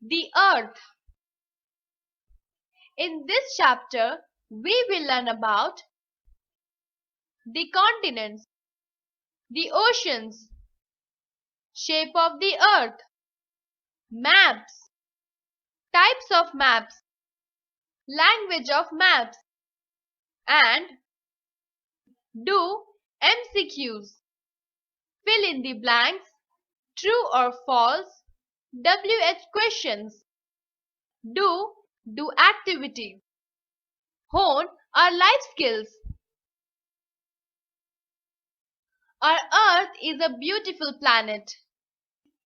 The Earth. In this chapter, we will learn about the continents, the oceans, shape of the Earth, maps, types of maps, language of maps, and do MCQs. Fill in the blanks, true or false, WH questions. Do activity. Hone our life skills. Our Earth is a beautiful planet.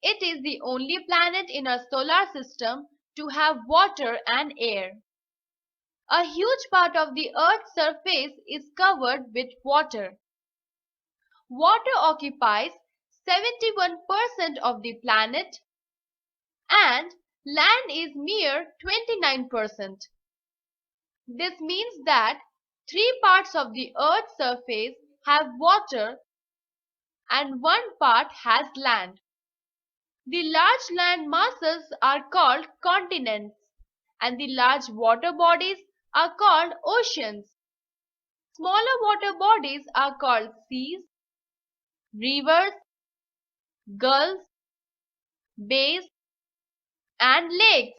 It is the only planet in our solar system to have water and air. A huge part of the Earth's surface is covered with water. Water occupies 71% of the planet and land is mere 29%. This means that 3 parts of the Earth's surface have water and 1 part has land. The large land masses are called continents and the large water bodies are called oceans. Smaller water bodies are called seas, rivers, gulfs, bays, and lakes.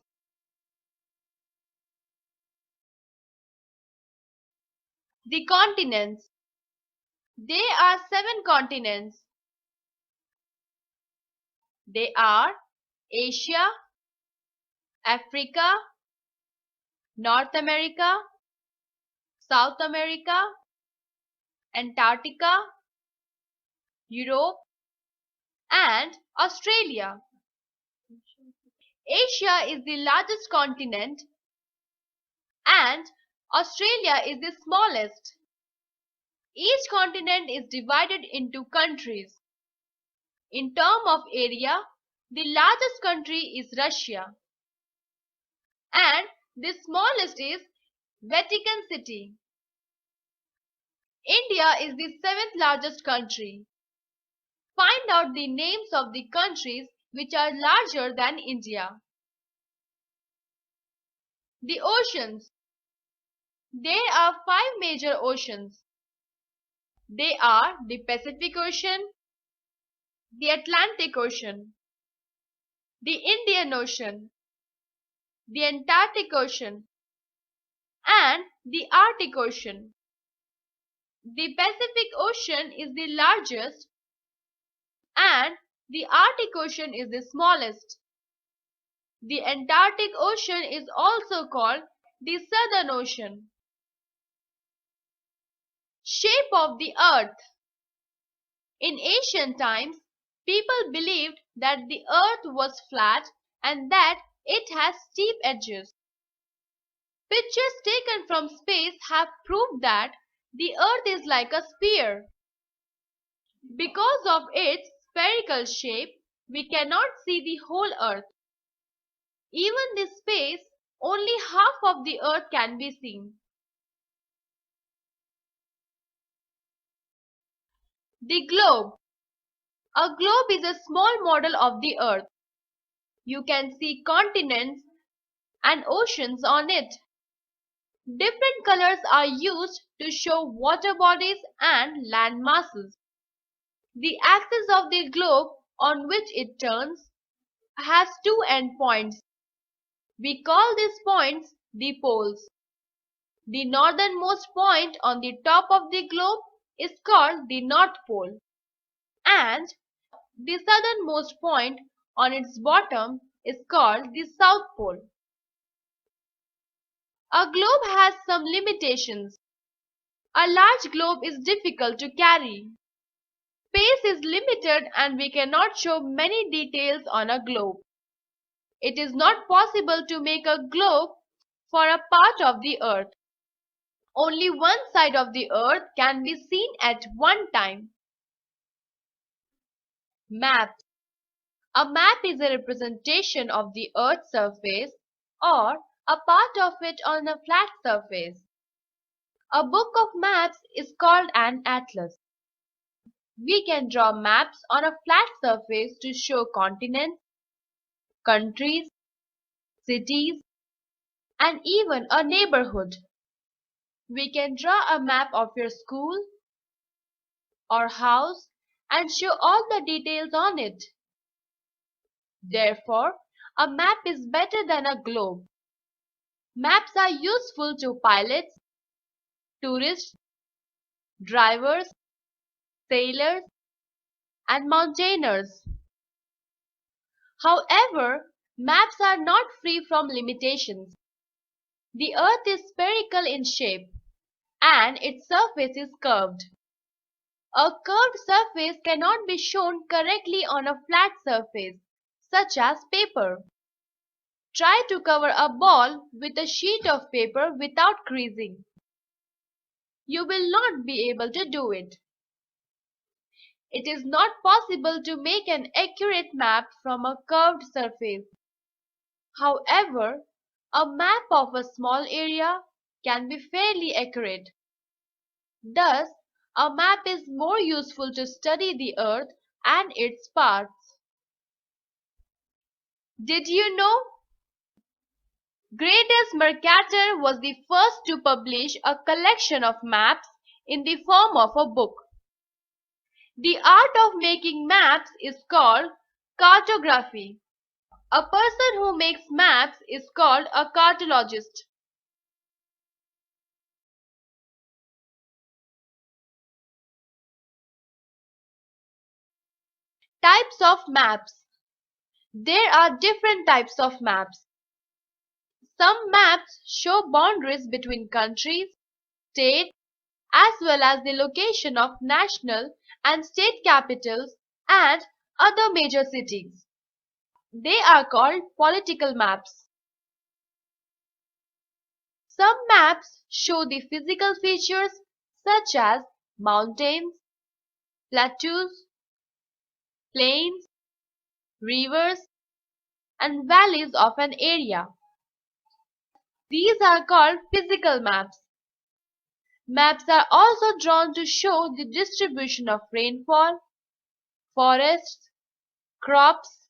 The continents. There are 7 continents. They are Asia, Africa, North America, South America, Antarctica, Europe, and Australia. Asia is the largest continent and Australia is the smallest. Each continent is divided into countries. In terms of area, the largest country is Russia and the smallest is Vatican City. India is the 7th largest country. Find out the names of the countries which are larger than India. The oceans. There are 5 major oceans. They are the Pacific Ocean, the Atlantic Ocean, the Indian Ocean, the Antarctic Ocean, and the Arctic Ocean. The Pacific Ocean is the largest and the Arctic Ocean is the smallest. The Antarctic Ocean is also called the Southern Ocean. Shape of the Earth. In ancient times, people believed that the Earth was flat and that it has steep edges. Pictures taken from space have proved that the Earth is like a sphere. Because of its spherical shape, we cannot see the whole Earth. Even this space, only half of the Earth can be seen. The globe. A globe is a small model of the Earth. You can see continents and oceans on it. Different colors are used to show water bodies and land masses. The axis of the globe on which it turns has 2 endpoints. We call these points the poles. The northernmost point on the top of the globe is called the North Pole, and the southernmost point on its bottom is called the South Pole. A globe has some limitations. A large globe is difficult to carry. Space is limited and we cannot show many details on a globe. It is not possible to make a globe for a part of the Earth. Only one side of the Earth can be seen at one time. Map. A map is a representation of the Earth's surface or a part of it on a flat surface. A book of maps is called an atlas. We can draw maps on a flat surface to show continents, countries, cities, and even a neighborhood. We can draw a map of your school or house and show all the details on it. Therefore, a map is better than a globe. Maps are useful to pilots, tourists, drivers, sailors, and mountaineers. However, maps are not free from limitations. The Earth is spherical in shape and its surface is curved. A curved surface cannot be shown correctly on a flat surface, such as paper. Try to cover a ball with a sheet of paper without creasing. You will not be able to do it. It is not possible to make an accurate map from a curved surface. However, a map of a small area can be fairly accurate. Thus, a map is more useful to study the Earth and its parts. Did you know? Greatest Mercator was the first to publish a collection of maps in the form of a book. The art of making maps is called cartography. A person who makes maps is called a cartologist. Types of maps. There are different types of maps. Some maps show boundaries between countries, states, as well as the location of national and state capitals and other major cities. They are called political maps. Some maps show the physical features such as mountains, plateaus, plains, rivers, and valleys of an area. These are called physical maps. Maps are also drawn to show the distribution of rainfall, forests, crops,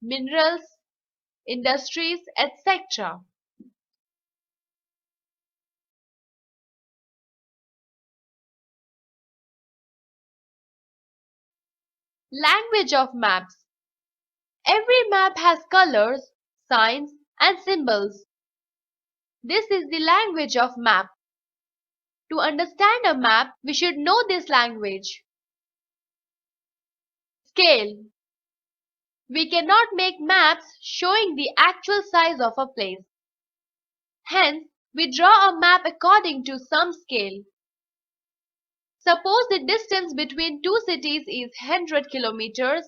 minerals, industries, etc. Language of maps. Every map has colors, signs, and symbols. This is the language of map. To understand a map, we should know this language. Scale. We cannot make maps showing the actual size of a place. Hence, we draw a map according to some scale. Suppose the distance between two cities is 100 kilometers.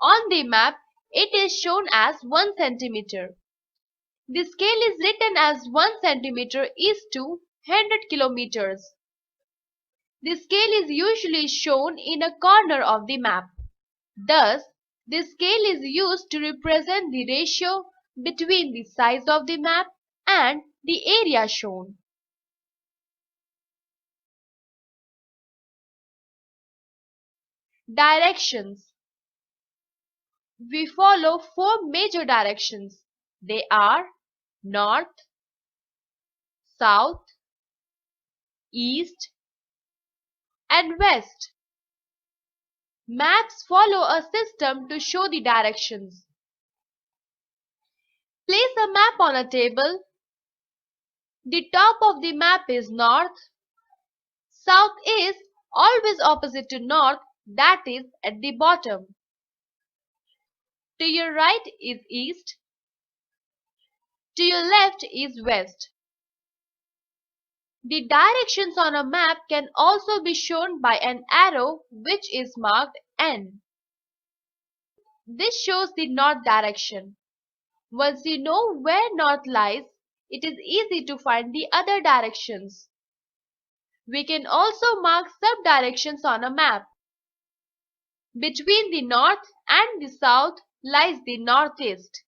On the map, it is shown as 1 centimeter. The scale is written as 1 centimeter is to 100 kilometers. The scale is usually shown in a corner of the map. Thus, the scale is used to represent the ratio between the size of the map and the area shown. Directions. We follow four major directions. They are north, south, east, and west. Maps follow a system to show the directions. Place a map on a table. The top of the map is north. South is always opposite to north, that is at the bottom. To your right is east. To your left is west. The directions on a map can also be shown by an arrow which is marked N. This shows the north direction. Once you know where north lies, it is easy to find the other directions. We can also mark sub-directions on a map. Between the north and the south lies the northeast.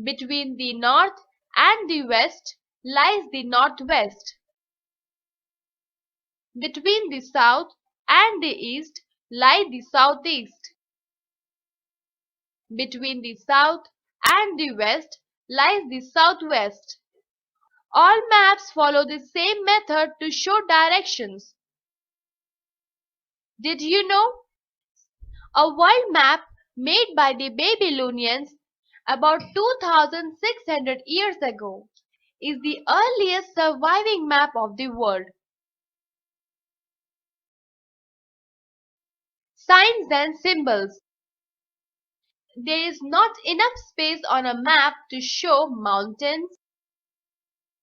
Between the north and the west lies the northwest. Between the south and the east lies the southeast. Between the south and the west lies the southwest. All maps follow the same method to show directions. Did you know? A world map made by the Babylonians about 2600 years ago is the earliest surviving map of the world. Signs and symbols. There is not enough space on a map to show mountains,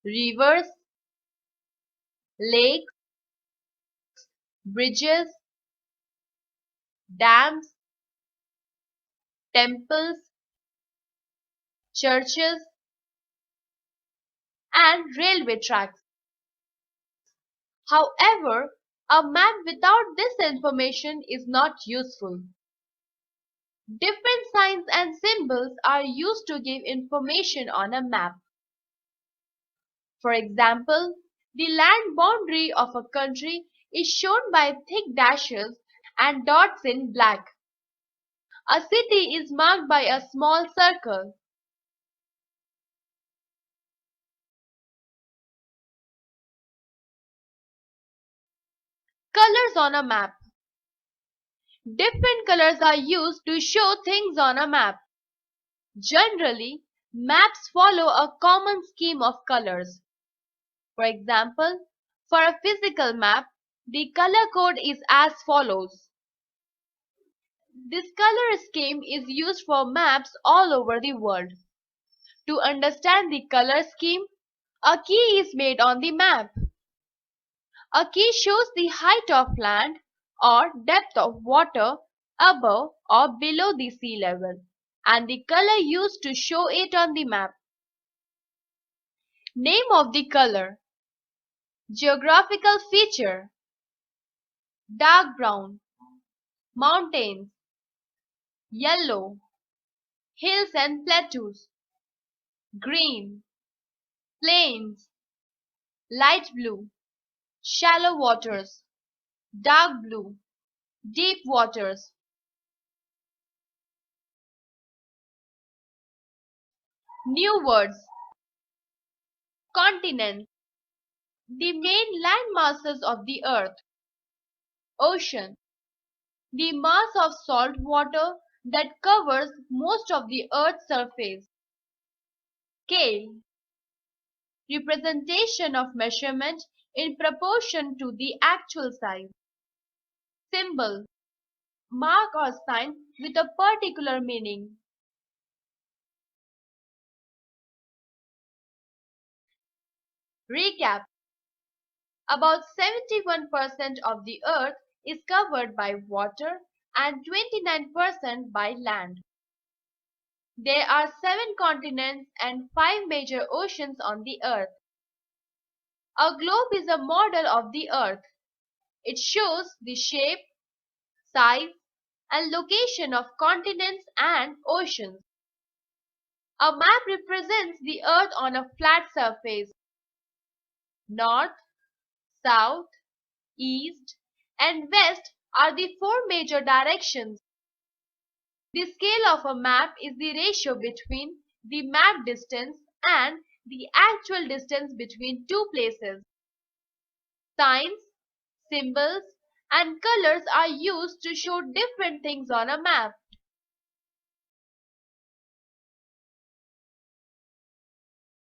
rivers, lakes, bridges, dams, temples, churches, and railway tracks. However, a map without this information is not useful. Different signs and symbols are used to give information on a map. For example, the land boundary of a country is shown by thick dashes and dots in black. A city is marked by a small circle. Colors on a map. Different colors are used to show things on a map. Generally, maps follow a common scheme of colors. For example, for a physical map, the color code is as follows. This color scheme is used for maps all over the world. To understand the color scheme, a key is made on the map. A key shows the height of land or depth of water above or below the sea level and the color used to show it on the map. Name of the color. Geographical feature. Dark brown. Mountains. Yellow. Hills and plateaus. Green. Plains. Light blue. Shallow waters. Dark blue. Deep waters. New words. Continents. The main land masses of the earth. Ocean. The mass of salt water that covers most of the earth's surface. Scale. Representation of measurement in proportion to the actual size. Symbol. Mark or sign with a particular meaning. Recap. About 71% of the earth is covered by water and 29% by land. There are 7 continents and 5 major oceans on the earth. A globe is a model of the earth. It shows the shape, size, and location of continents and oceans. A map represents the earth on a flat surface. North, south, east, and west are the 4 major directions. The scale of a map is the ratio between the map distance and the actual distance between two places. Signs, symbols, and colors are used to show different things on a map.